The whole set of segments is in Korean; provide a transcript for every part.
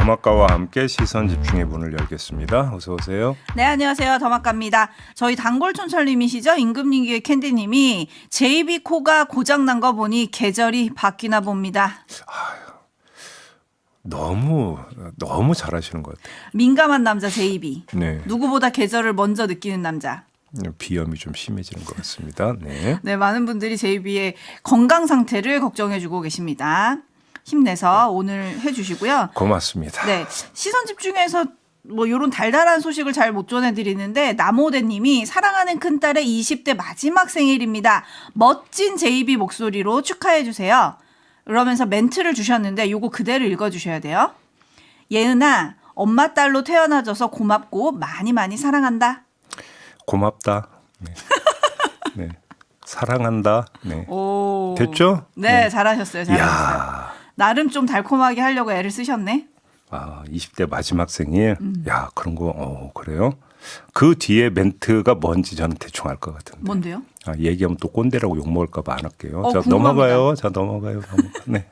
더마카와 함께 시선 집중의 문을 열겠습니다. 어서 오세요. 네, 안녕하세요. 더마카입니다. 저희 단골촌철님이시죠? 임금님의 캔디님이 제이비코가 고장난 거 보니 계절이 바뀌나 봅니다. 너무 잘하시는 것 같아요. 민감한 남자 제이비. 네. 누구보다 계절을 먼저 느끼는 남자. 비염이 좀 심해지는 것 같습니다. 네. 네, 많은 분들이 제이비의 건강 상태를 걱정해주고 계십니다. 힘내서 오늘 해주시고요. 고맙습니다. 네, 시선 집중해서 뭐 이런 달달한 소식을 잘 못 전해드리는데 남호대님이 사랑하는 큰딸의 20대 마지막 생일입니다. 멋진 제이비 목소리로 축하해주세요. 그러면서 멘트를 주셨는데 요거 그대로 읽어주셔야 돼요. 예은아, 엄마 딸로 태어나줘서 고맙고 많이 많이 사랑한다. 고맙다. 네. 네. 사랑한다. 네. 오, 됐죠? 네, 잘하셨어요. 잘하셨어요. 이야. 나름 좀 달콤하게 하려고 애를 쓰셨네. 20대 마지막 생일. 야, 그런 거 그래요? 그 뒤에 멘트가 뭔지 저는 대충 알 것 같은데. 뭔데요? 얘기하면 또 꼰대라고 욕먹을까 봐 안 할게요. 자, 궁금합니다. 넘어가요. 자, 넘어가요. 네.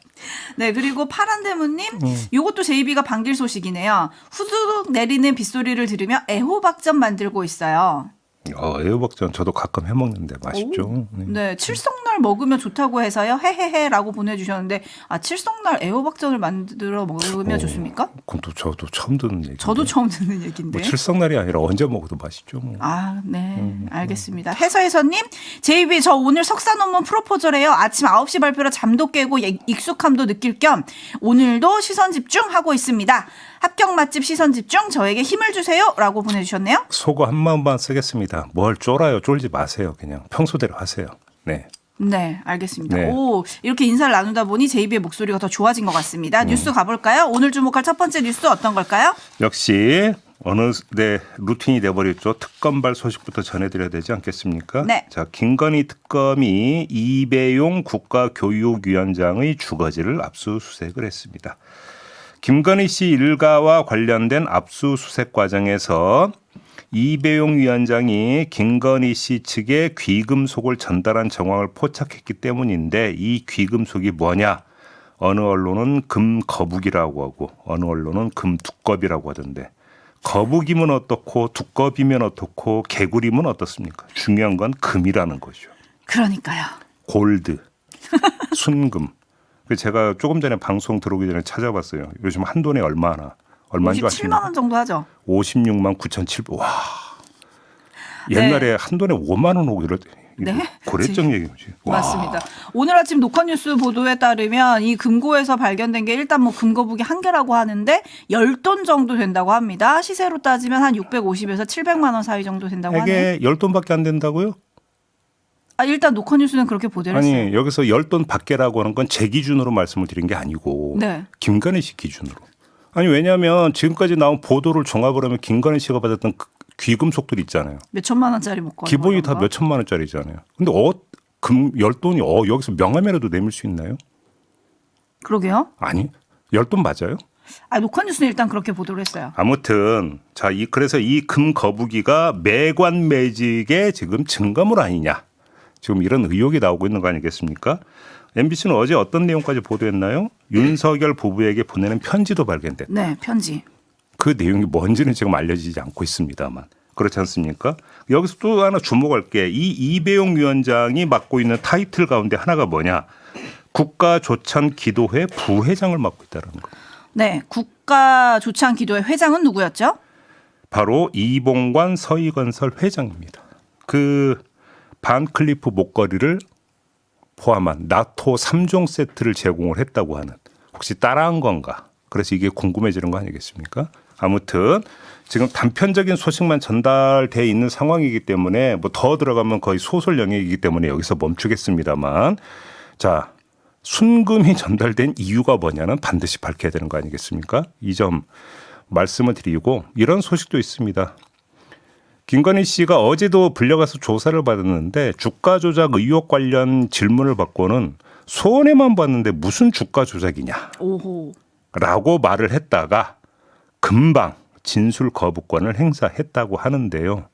네, 그리고 파란대문님, 요것도 제이비가 반길 소식이네요. 후두둑 내리는 빗소리를 들으며 애호박전 만들고 있어요. 애호박전 저도 가끔 해먹는데 맛있죠. 네. 네, 칠성날 먹으면 좋다고 해서요. 헤헤헤라고 보내주셨는데, 칠성날 애호박전을 만들어 먹으면 좋습니까? 그건 또 저도 처음 듣는 얘기. 저도 처음 듣는 얘기인데. 뭐 칠성날이 아니라 언제 먹어도 맛있죠. 뭐. 네, 알겠습니다. 해서해서님, 제이비 저 오늘 석사 논문 프로포절해요. 아침 9시 발표라 잠도 깨고 익숙함도 느낄 겸 오늘도 시선 집중하고 있습니다. 합격 맛집 시선 집중 저에게 힘을 주세요 라고 보내주셨네요. 속어 한 마음만 쓰겠습니다. 뭘 쫄아요. 쫄지 마세요. 그냥 평소대로 하세요. 네. 네, 알겠습니다. 네. 오, 이렇게 인사를 나누다 보니 제이비의 목소리가 더 좋아진 것 같습니다. 뉴스 가볼까요? 오늘 주목할 첫 번째 뉴스 어떤 걸까요? 역시 어느 루틴이 돼버렸죠. 특검발 소식부터 전해드려야 되지 않겠습니까? 네. 자, 김건희 특검이 이배용 국가교육위원장의 주거지를 압수수색을 했습니다. 김건희 씨 일가와 관련된 압수수색 과정에서 이배용 위원장이 김건희 씨 측에 귀금속을 전달한 정황을 포착했기 때문인데 이 귀금속이 뭐냐? 어느 언론은 금거북이라고 하고 어느 언론은 금두꺼비라고 하던데 거북이면 어떻고 두꺼비면 어떻고 개구리면 어떻습니까? 중요한 건 금이라는 거죠. 그러니까요. 골드, 순금. 제가 조금 전에 방송 들어오기 전에 찾아봤어요. 요즘 한돈에 얼마인지 57만 원 정도 하죠. 56만 9,700. 와. 옛날에 한돈에 5만 원 오고 네. 고랬던 얘기지. 맞습니다. 오늘 아침 녹화뉴스 보도에 따르면 이 금고에서 발견된 게 일단 뭐 금거북이 한 개라고 하는데 10돈 정도 된다고 합니다. 시세로 따지면 한 650에서 700만 원 사이 정도 된다고 하네요. 이게 10돈밖에 안 된다고요? 일단 녹화뉴스는 그렇게 보도를 했어요. 아니 여기서 10돈 밖에라고 하는 건 제 기준으로 말씀을 드린 게 아니고 네. 김건희 씨 기준으로. 아니 왜냐하면 지금까지 나온 보도를 종합을 하면 김건희 씨가 받았던 귀금속들이 있잖아요. 몇 천만 원짜리 먹고 기본이 다 몇 천만 원짜리잖아요. 근데 금 10돈이 여기서 명함이라도 내밀 수 있나요? 그러게요. 아니 10돈 맞아요? 녹화뉴스는 일단 그렇게 보도를 했어요. 아무튼 그래서 이 금거북이가 매관 매직의 지금 증거물 아니냐. 지금 이런 의혹이 나오고 있는 거 아니겠습니까? MBC는 어제 어떤 내용까지 보도했나요? 윤석열 부부에게 보내는 편지도 발견됐다. 네, 편지. 그 내용이 뭔지는 지금 알려지지 않고 있습니다만. 그렇지 않습니까? 여기서 또 하나 주목할 게 이 이배용 위원장이 맡고 있는 타이틀 가운데 하나가 뭐냐. 국가조찬기도회 부회장을 맡고 있다는 거. 네, 국가조찬기도회 회장은 누구였죠? 바로 이봉관 서희건설 회장입니다. 그 반클리프 목걸이를 포함한 나토 3종 세트를 제공을 했다고 하는 혹시 따라한 건가? 그래서 이게 궁금해지는 거 아니겠습니까? 아무튼 지금 단편적인 소식만 전달돼 있는 상황이기 때문에 뭐 더 들어가면 거의 소설 영역이기 때문에 여기서 멈추겠습니다만 자 순금이 전달된 이유가 뭐냐는 반드시 밝혀야 되는 거 아니겠습니까? 이 점 말씀을 드리고 이런 소식도 있습니다. 김건희 씨가 어제도 불려가서 조사를 받았는데 주가 조작 의혹 관련 질문을 받고는 소원에만 봤는데 무슨 주가 조작이냐 오호. 라고 말을 했다가 금방 진술 거부권을 행사했다고 하는데요.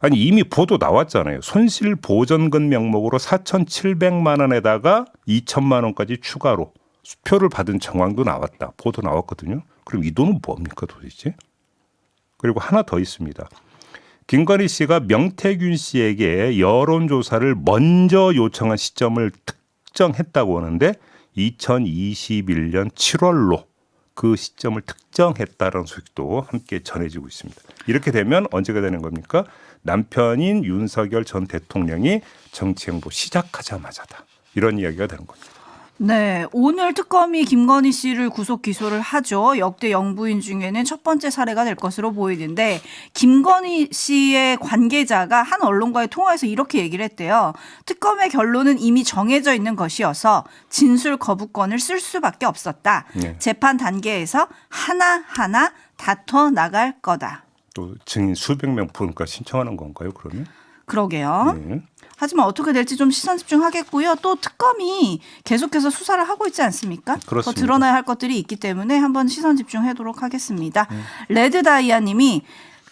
아니 이미 보도 나왔잖아요. 손실보전금 명목으로 4,700만 원에다가 2천만 원까지 추가로 수표를 받은 정황도 나왔다. 보도 나왔거든요. 그럼 이 돈은 뭡니까 도대체? 그리고 하나 더 있습니다. 김건희 씨가 명태균 씨에게 여론조사를 먼저 요청한 시점을 특정했다고 하는데 2021년 7월로 그 시점을 특정했다는 소식도 함께 전해지고 있습니다. 이렇게 되면 언제가 되는 겁니까? 남편인 윤석열 전 대통령이 정치 행보 시작하자마자다. 이런 이야기가 되는 겁니다. 네, 오늘 특검이 김건희 씨를 구속 기소를 하죠. 역대 영부인 중에는 첫 번째 사례가 될 것으로 보이는데 김건희 씨의 관계자가 한 언론과의 통화에서 이렇게 얘기를 했대요. 특검의 결론은 이미 정해져 있는 것이어서 진술 거부권을 쓸 수밖에 없었다. 네. 재판 단계에서 하나하나 다퉈 나갈 거다. 또 증인 수백 명 부르니까 신청하는 건가요, 그러면? 그러게요. 네. 하지만 어떻게 될지 좀 시선 집중하겠고요. 또 특검이 계속해서 수사를 하고 있지 않습니까? 그렇습니다. 더 드러나야 할 것들이 있기 때문에 한번 시선 집중하도록 하겠습니다. 레드다이아 님이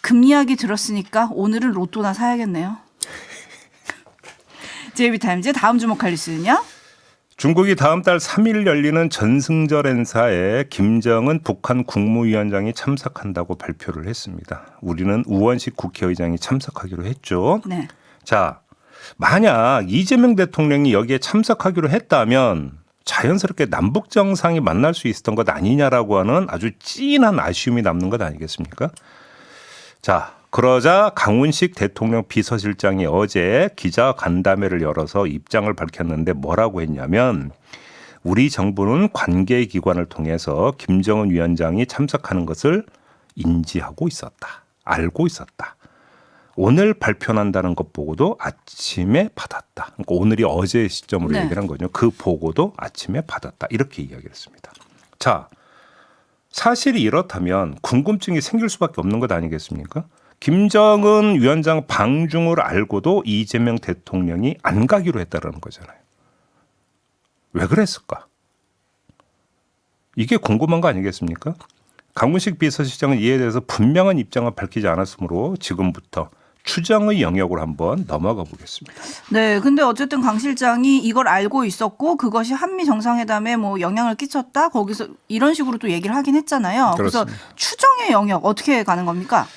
금 이야기 들었으니까 오늘은 로또나 사야겠네요. JB타임즈 다음 주목할 뉴스는요. 중국이 다음 달 3일 열리는 전승절 행사에 김정은 북한 국무위원장이 참석한다고 발표를 했습니다. 우리는 우원식 국회의장이 참석하기로 했죠. 네. 자, 만약 이재명 대통령이 여기에 참석하기로 했다면 자연스럽게 남북 정상이 만날 수 있었던 것 아니냐라고 하는 아주 찐한 아쉬움이 남는 것 아니겠습니까? 자, 그러자 강훈식 대통령 비서실장이 어제 기자 간담회를 열어서 입장을 밝혔는데 뭐라고 했냐면 우리 정부는 관계기관을 통해서 김정은 위원장이 참석하는 것을 인지하고 있었다. 알고 있었다. 오늘 발표한다는 것 보고도 아침에 받았다. 그러니까 오늘이 어제 시점으로 네. 얘기를 한 거죠. 그 보고도 아침에 받았다. 이렇게 이야기를 했습니다. 자, 사실이 이렇다면 궁금증이 생길 수밖에 없는 것 아니겠습니까? 김정은 위원장 방중을 알고도 이재명 대통령이 안 가기로 했다는 거잖아요. 왜 그랬을까? 이게 궁금한 거 아니겠습니까? 강훈식 비서실장은 이에 대해서 분명한 입장을 밝히지 않았으므로 지금부터 추정의 영역으로 한번 넘어가 보겠습니다. 네, 근데 어쨌든 강 실장이 이걸 알고 있었고 그것이 한미 정상회담에 뭐 영향을 끼쳤다. 거기서 이런 식으로 또 얘기를 하긴 했잖아요. 그래서 그렇습니다. 추정의 영역 어떻게 가는 겁니까?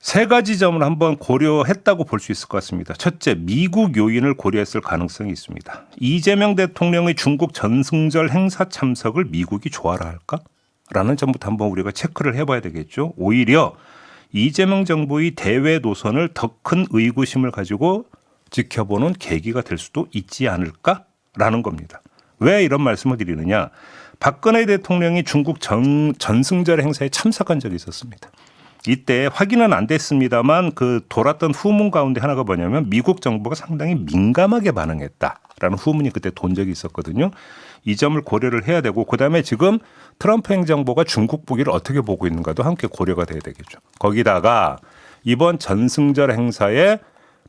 세 가지 점을 한번 고려했다고 볼 수 있을 것 같습니다. 첫째, 미국 요인을 고려했을 가능성이 있습니다. 이재명 대통령의 중국 전승절 행사 참석을 미국이 좋아라 할까? 라는 점부터 한번 우리가 체크를 해봐야 되겠죠. 오히려 이재명 정부의 대외 노선을 더 큰 의구심을 가지고 지켜보는 계기가 될 수도 있지 않을까라는 겁니다. 왜 이런 말씀을 드리느냐. 박근혜 대통령이 중국 전승절 행사에 참석한 적이 있었습니다. 이때 확인은 안 됐습니다만 그 돌았던 후문 가운데 하나가 뭐냐면 미국 정부가 상당히 민감하게 반응했다라는 후문이 그때 돈 적이 있었거든요. 이 점을 고려를 해야 되고 그다음에 지금 트럼프 행정부가 중국 보기를 어떻게 보고 있는가도 함께 고려가 돼야 되겠죠. 거기다가 이번 전승절 행사에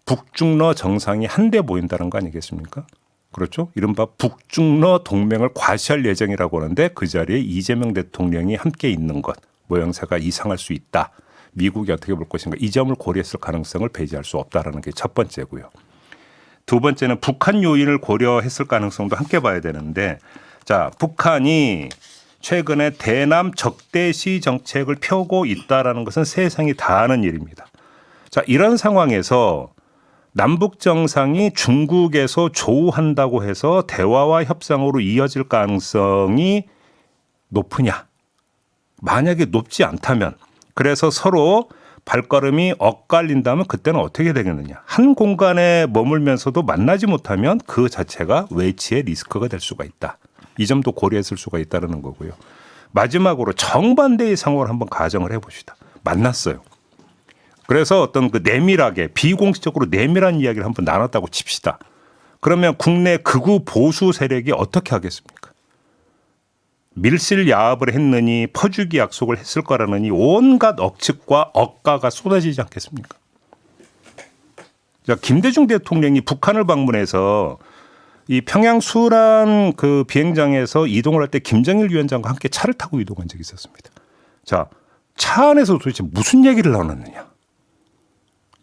북중러 정상이 한데 모인다는 거 아니겠습니까? 그렇죠. 이른바 북중러 동맹을 과시할 예정이라고 하는데 그 자리에 이재명 대통령이 함께 있는 것 모양새가 이상할 수 있다. 미국이 어떻게 볼 것인가 이 점을 고려했을 가능성을 배제할 수 없다라는 게 첫 번째고요. 두 번째는 북한 요인을 고려했을 가능성도 함께 봐야 되는데 자, 북한이 최근에 대남 적대시 정책을 펴고 있다라는 것은 세상이 다 아는 일입니다. 자, 이런 상황에서 남북 정상이 중국에서 조우한다고 해서 대화와 협상으로 이어질 가능성이 높으냐? 만약에 높지 않다면 그래서 서로 발걸음이 엇갈린다면 그때는 어떻게 되겠느냐. 한 공간에 머물면서도 만나지 못하면 그 자체가 외치의 리스크가 될 수가 있다. 이 점도 고려했을 수가 있다는 거고요. 마지막으로 정반대의 상황을 한번 가정을 해봅시다. 만났어요. 그래서 어떤 그 내밀하게 비공식적으로 내밀한 이야기를 한번 나눴다고 칩시다. 그러면 국내 극우 보수 세력이 어떻게 하겠습니까? 밀실야합을 했느니 퍼주기 약속을 했을 거라느니 온갖 억측과 억가가 쏟아지지 않겠습니까? 자, 김대중 대통령이 북한을 방문해서 이 평양 수란 그 비행장에서 이동을 할 때 김정일 위원장과 함께 차를 타고 이동한 적이 있었습니다. 자, 차 안에서 도대체 무슨 얘기를 나눴느냐?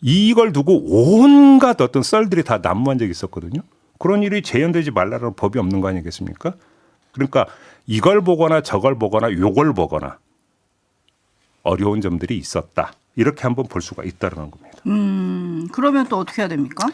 이걸 두고 온갖 어떤 썰들이 다 난무한 적이 있었거든요. 그런 일이 재현되지 말라는 법이 없는 거 아니겠습니까? 그러니까 이걸 보거나 저걸 보거나 요걸 보거나 어려운 점들이 있었다. 이렇게 한번 볼 수가 있다는 겁니다. 그러면 또 어떻게 해야 됩니까?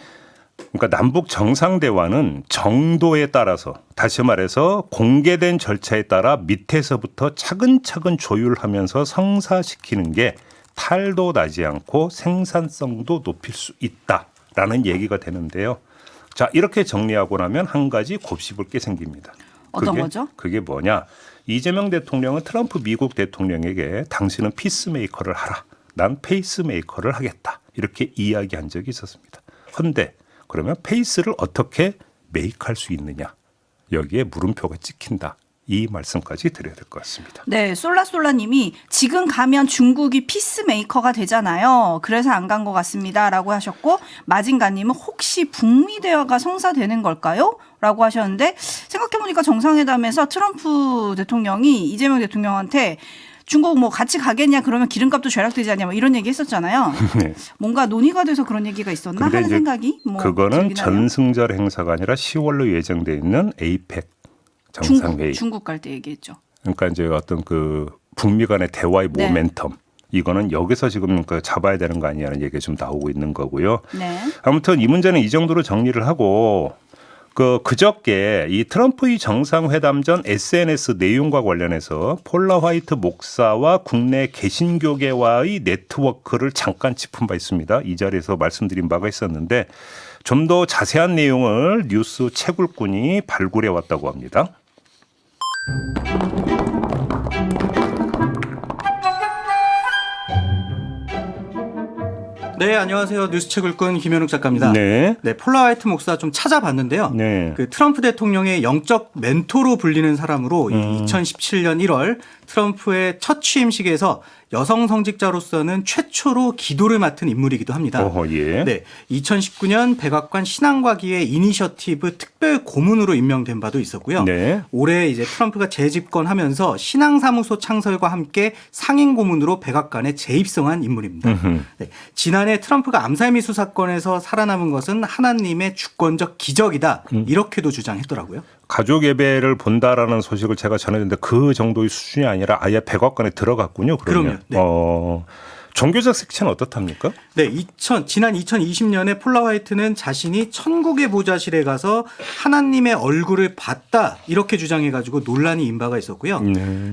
그러니까 남북 정상대화는 정도에 따라서 다시 말해서 공개된 절차에 따라 밑에서부터 차근차근 조율하면서 성사시키는 게 탈도 나지 않고 생산성도 높일 수 있다라는 얘기가 되는데요. 자, 이렇게 정리하고 나면 한 가지 곱씹을 게 생깁니다. 어떤 거죠? 그게 뭐냐? 이재명 대통령은 트럼프 미국 대통령에게 당신은 피스메이커를 하라. 난 페이스메이커를 하겠다. 이렇게 이야기한 적이 있었습니다. 그런데 그러면 페이스를 어떻게 메이크할 수 있느냐? 여기에 물음표가 찍힌다. 이 말씀까지 드려야 될 것 같습니다. 네, 솔라님이 지금 가면 중국이 피스메이커가 되잖아요. 그래서 안 간 것 같습니다라고 하셨고, 마진가님은 혹시 북미 대화가 성사되는 걸까요? 라고 하셨는데, 생각해보니까 정상회담에서 트럼프 대통령이 이재명 대통령한테 중국 뭐 같이 가겠냐 그러면 기름값도 절약되지 않냐 뭐 이런 얘기 했었잖아요. 네. 뭔가 논의가 돼서 그런 얘기가 있었나 하는 생각이 뭐 그거는 들긴 하네요. 전승절 행사가 아니라 10월로 예정돼 있는 에이펙 정상회의. 중국 갈 때 얘기했죠. 그러니까 이제 어떤 그 북미 간의 대화의 네. 모멘텀. 이거는 여기서 지금 그 잡아야 되는 거 아니냐는 얘기가 좀 나오고 있는 거고요. 네. 아무튼 이 문제는 이 정도로 정리를 하고 그저께 이 트럼프 이 정상회담 전 SNS 내용과 관련해서 폴라 화이트 목사와 국내 개신교계와의 네트워크를 잠깐 짚은 바 있습니다. 이 자리에서 말씀드린 바가 있었는데 좀 더 자세한 내용을 뉴스 채굴꾼이 발굴해 왔다고 합니다. 네, 안녕하세요. 뉴스채굴꾼 김현욱 작가입니다. 네. 네, 폴라 화이트 목사 좀 찾아봤는데요. 네. 그 트럼프 대통령의 영적 멘토로 불리는 사람으로 2017년 1월 트럼프의 첫 취임식에서 여성 성직자로서는 최초로 기도를 맡은 인물이기도 합니다. 어허, 예. 네, 2019년 백악관 신앙과기의 이니셔티브 특별 고문으로 임명된 바도 있었고요. 네. 올해 이제 트럼프가 재집권하면서 신앙사무소 창설과 함께 상임 고문으로 백악관에 재입성한 인물입니다. 네, 지난해 트럼프가 암살미수 사건에서 살아남은 것은 하나님의 주권적 기적이다. 이렇게도 주장했더라고요. 가족 예배를 본다라는 소식을 제가 전했는데 그 정도의 수준이 아니라 아예 백악관에 들어갔군요. 그러면. 그럼요. 네. 종교적 색채는 어떻답니까? 네, 지난 2020년에 폴라 화이트는 자신이 천국의 보좌실에 가서 하나님의 얼굴을 봤다 이렇게 주장해가지고 논란이 인바가 있었고요.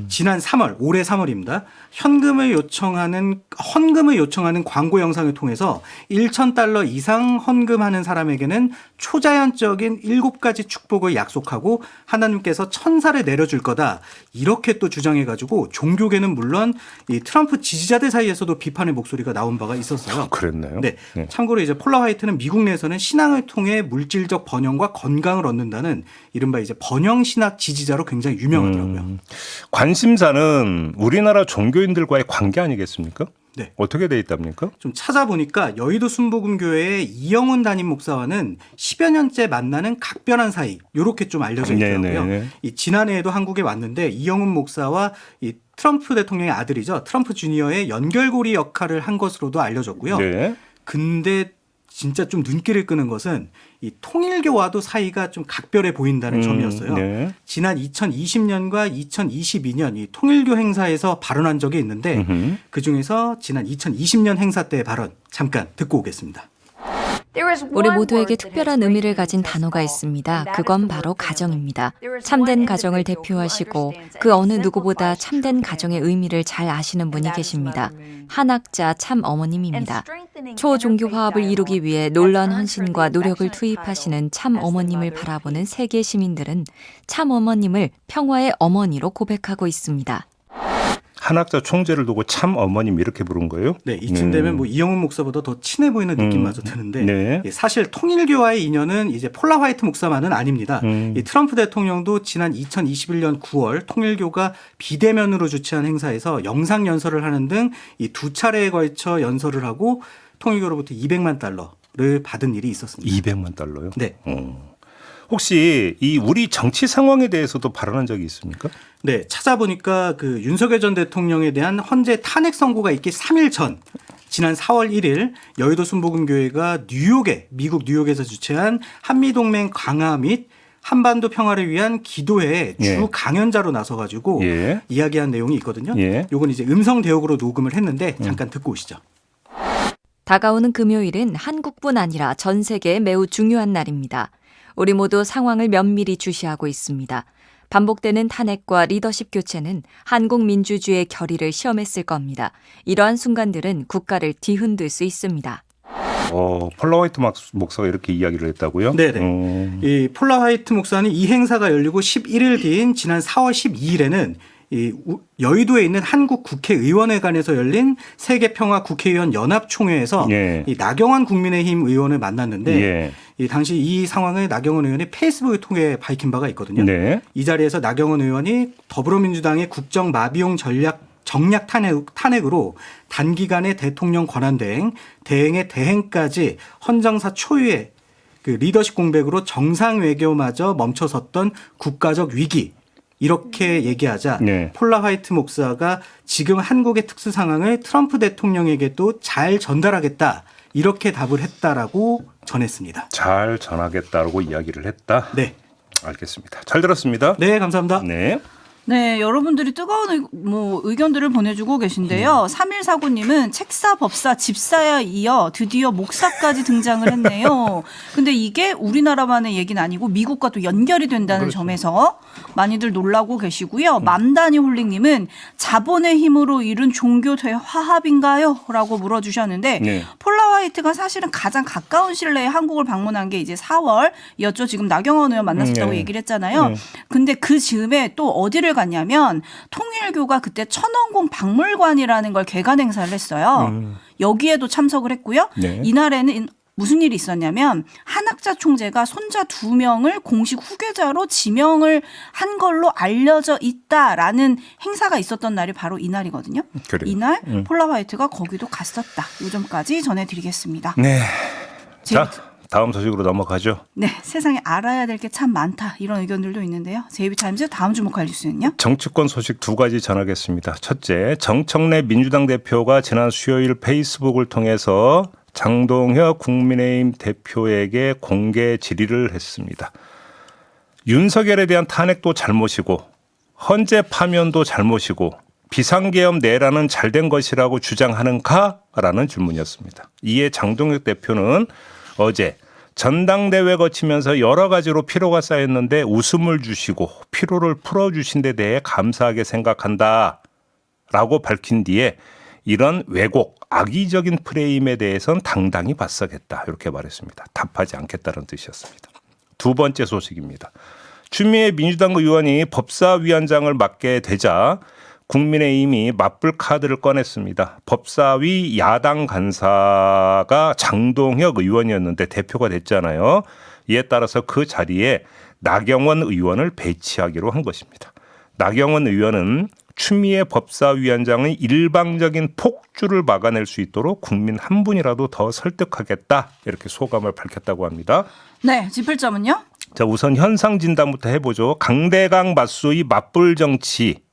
지난 3월, 올해 3월입니다. 헌금을 요청하는 광고 영상을 통해서 $1,000 이상 헌금하는 사람에게는 초자연적인 7가지 축복을 약속하고 하나님께서 천사를 내려줄 거다 이렇게 또 주장해가지고 종교계는 물론 이 트럼프 지지자들 사이에서도 비판의 목소리가 나온 바가 있었어요. 그랬나요? 네. 참고로 이제 폴라 화이트는 미국 내에서는 신앙을 통해 물질적 번영과 건강을 얻는다는 이른바 이제 번영 신학 지지자로 굉장히 유명하더라고요. 관심사는 우리나라 종교인들과의 관계 아니겠습니까? 네. 어떻게 돼 있답니까? 좀 찾아보니까 여의도 순복음교회의 이영훈 담임 목사와는 10여 년째 만나는 각별한 사이 이렇게 좀 알려져 있더라고요. 네네. 이 지난해에도 한국에 왔는데 이영훈 목사와 이 트럼프 대통령의 아들이죠. 트럼프 주니어의 연결고리 역할을 한 것으로도 알려졌고요. 네. 근데 진짜 좀 눈길을 끄는 것은 이 통일교와도 사이가 좀 각별해 보인다는 점이었어요. 네. 지난 2020년과 2022년 이 통일교 행사에서 발언한 적이 있는데 그중에서 지난 2020년 행사 때의 발언 잠깐 듣고 오겠습니다. 우리 모두에게 특별한 의미를 가진 단어가 있습니다. 그건 바로 가정입니다. 참된 가정을 대표하시고 그 어느 누구보다 참된 가정의 의미를 잘 아시는 분이 계십니다. 한학자 참 어머님입니다. 초종교 화합을 이루기 위해 놀라운 헌신과 노력을 투입하시는 참 어머님을 바라보는 세계 시민들은 참 어머님을 평화의 어머니로 고백하고 있습니다. 한학자 총재를 두고 참 어머님 이렇게 부른 거예요? 네, 이쯤 되면 뭐 이영훈 목사보다 더 친해 보이는 느낌마저 드는데 네. 사실 통일교와의 인연은 이제 폴라 화이트 목사만은 아닙니다. 이 트럼프 대통령도 지난 2021년 9월 통일교가 비대면으로 주최한 행사에서 영상 연설을 하는 등 이 두 차례에 걸쳐 연설을 하고 통일교로부터 $200만 받은 일이 있었습니다. $200만? 네. 혹시 이 우리 정치 상황에 대해서도 발언한 적이 있습니까? 네, 찾아보니까 그 윤석열 전 대통령에 대한 헌재 탄핵 선고가 있기 3일 전 지난 4월 1일 여의도 순복음교회가 미국 뉴욕에서 주최한 한미동맹 강화 및 한반도 평화를 위한 기도회 주 예. 강연자로 나서가지고 예. 이야기한 내용이 있거든요. 예. 요건 이제 음성 대역으로 녹음을 했는데 잠깐 듣고 오시죠. 다가오는 금요일은 한국뿐 아니라 전 세계에 매우 중요한 날입니다. 우리 모두 상황을 면밀히 주시하고 있습니다. 반복되는 탄핵과 리더십 교체는 한국 민주주의의 결의를 시험했을 겁니다. 이러한 순간들은 국가를 뒤흔들 수 있습니다. 폴라 화이트 목사가 이렇게 이야기를 했다고요? 네네. 이 폴라 화이트 목사는 이 행사가 열리고 11일 뒤인 지난 4월 12일에는 이 여의도에 있는 한국 국회의원회관에서 열린 세계평화 국회의원 연합총회에서 예. 이 나경원 국민의힘 의원을 만났는데 예. 이 당시 이 상황을 나경원 의원이 페이스북을 통해 밝힌 바가 있거든요. 네. 이 자리에서 나경원 의원이 더불어민주당의 국정 마비용 정략 탄핵으로 단기간에 대통령 권한대행, 대행의 대행까지 헌정사 초유의 그 리더십 공백으로 정상 외교마저 멈춰섰던 국가적 위기 이렇게 얘기하자 네. 폴라 화이트 목사가 지금 한국의 특수 상황을 트럼프 대통령에게도 잘 전달하겠다 이렇게 답을 했다라고 전했습니다. 잘 전하겠다고 이야기를 했다. 네, 알겠습니다. 잘 들었습니다. 네 감사합니다. 네. 네, 여러분들이 뜨거운 의견들을 보내주고 계신데요. 3149님은 책사, 법사, 집사에 이어 드디어 목사까지 등장을 했네요. 근데 이게 우리나라만의 얘기는 아니고 미국과 또 연결이 된다는 그렇죠. 점에서 많이들 놀라고 계시고요. 맘다니 홀릭님은 자본의 힘으로 이룬 종교 대화합인가요? 라고 물어주셨는데 네. 폴라 화이트가 사실은 가장 가까운 시일 내에 한국을 방문한 게 이제 4월이었죠. 지금 나경원 의원 만났었다고 네. 얘기를 했잖아요. 근데 그 즈음에 또 어디를 갔냐면 통일교가 그때 천원공 박물관이라는 걸 개관 행사를 했어요. 여기에도 참석을 했고요. 네. 이날에는 무슨 일이 있었냐면 한학자 총재가 손자 2명을 공식 후계자로 지명을 한 걸로 알려져 있다라는 행사가 있었던 날이 바로 이날이거든요. 그래요. 이날 폴라 화이트가 거기도 갔었다. 요점까지 전해드리겠습니다. 네. 제- 자, 다음 소식으로 넘어가죠. 네, 세상에 알아야 될 게 참 많다. 이런 의견들도 있는데요. 제이비타임즈 다음 주목할 뉴스는요. 정치권 소식 두 가지 전하겠습니다. 첫째, 정청래 민주당 대표가 지난 수요일 페이스북을 통해서 장동혁 국민의힘 대표에게 공개 질의를 했습니다. 윤석열에 대한 탄핵도 잘못이고 헌재 파면도 잘못이고 비상계엄 내란은 잘된 것이라고 주장하는가라는 질문이었습니다. 이에 장동혁 대표는 어제 전당대회 거치면서 여러 가지로 피로가 쌓였는데 웃음을 주시고 피로를 풀어주신 데 대해 감사하게 생각한다 라고 밝힌 뒤에 이런 왜곡, 악의적인 프레임에 대해서는 당당히 맞서겠다 이렇게 말했습니다. 답하지 않겠다는 뜻이었습니다. 두 번째 소식입니다. 추미애 민주당 의원이 법사위원장을 맡게 되자 국민의힘이 맞불 카드를 꺼냈습니다. 법사위 야당 간사가 장동혁 의원이었는데 대표가 됐잖아요. 이에 따라서 그 자리에 나경원 의원을 배치하기로 한 것입니다. 나경원 의원은 추미애 법사위원장의 일방적인 폭주를 막아낼 수 있도록 국민 한 분이라도 더 설득하겠다 이렇게 소감을 밝혔다고 합니다. 네, 짚을점은요. 자, 우선 현상 진단부터 해보죠. 강대강 맞수의 맞불 정치.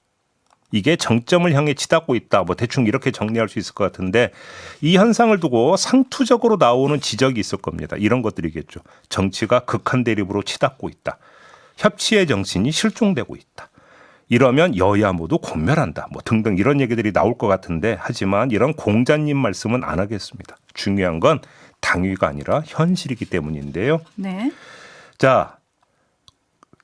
이게 정점을 향해 치닫고 있다. 뭐 대충 이렇게 정리할 수 있을 것 같은데 이 현상을 두고 상투적으로 나오는 지적이 있을 겁니다. 이런 것들이겠죠. 정치가 극한 대립으로 치닫고 있다. 협치의 정신이 실종되고 있다. 이러면 여야 모두 공멸한다. 뭐 등등 이런 얘기들이 나올 것 같은데 하지만 이런 공자님 말씀은 안 하겠습니다. 중요한 건 당위가 아니라 현실이기 때문인데요. 네. 자,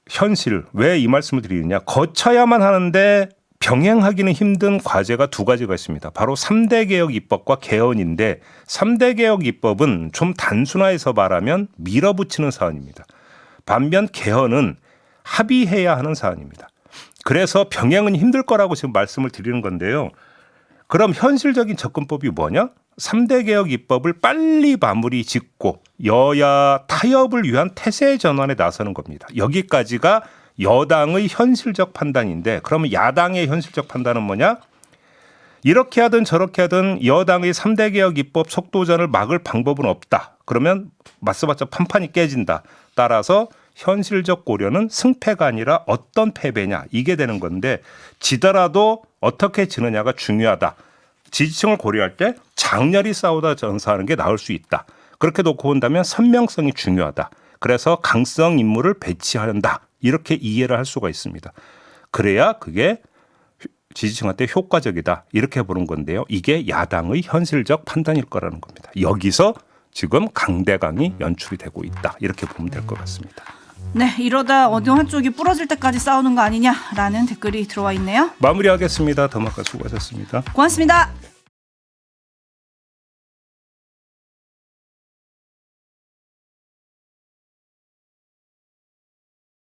현실 왜 이 말씀을 드리느냐. 거쳐야만 하는데 병행하기는 힘든 과제가 두 가지가 있습니다. 바로 3대 개혁 입법과 개헌인데 3대 개혁 입법은 좀 단순화해서 말하면 밀어붙이는 사안입니다. 반면 개헌은 합의해야 하는 사안입니다. 그래서 병행은 힘들 거라고 지금 말씀을 드리는 건데요. 그럼 현실적인 접근법이 뭐냐? 3대 개혁 입법을 빨리 마무리 짓고 여야 타협을 위한 태세 전환에 나서는 겁니다. 여기까지가 여당의 현실적 판단인데 그러면 야당의 현실적 판단은 뭐냐? 이렇게 하든 저렇게 하든 여당의 3대 개혁 입법 속도전을 막을 방법은 없다. 그러면 맞서봤자 판판이 깨진다. 따라서 현실적 고려는 승패가 아니라 어떤 패배냐 이게 되는 건데 지더라도 어떻게 지느냐가 중요하다. 지지층을 고려할 때 장렬히 싸우다 전사하는 게 나을 수 있다. 그렇게 놓고 본다면 선명성이 중요하다. 그래서 강성 인물을 배치한다. 이렇게 이해를 할 수가 있습니다. 그래야 그게 지지층한테 효과적이다. 이렇게 보는 건데요. 이게 야당의 현실적 판단일 거라는 겁니다. 여기서 지금 강대강이 연출이 되고 있다. 이렇게 보면 될 것 같습니다. 네, 이러다 어느 한쪽이 부러질 때까지 싸우는 거 아니냐라는 댓글이 들어와 있네요. 마무리하겠습니다. 더마카 수고하셨습니다. 고맙습니다.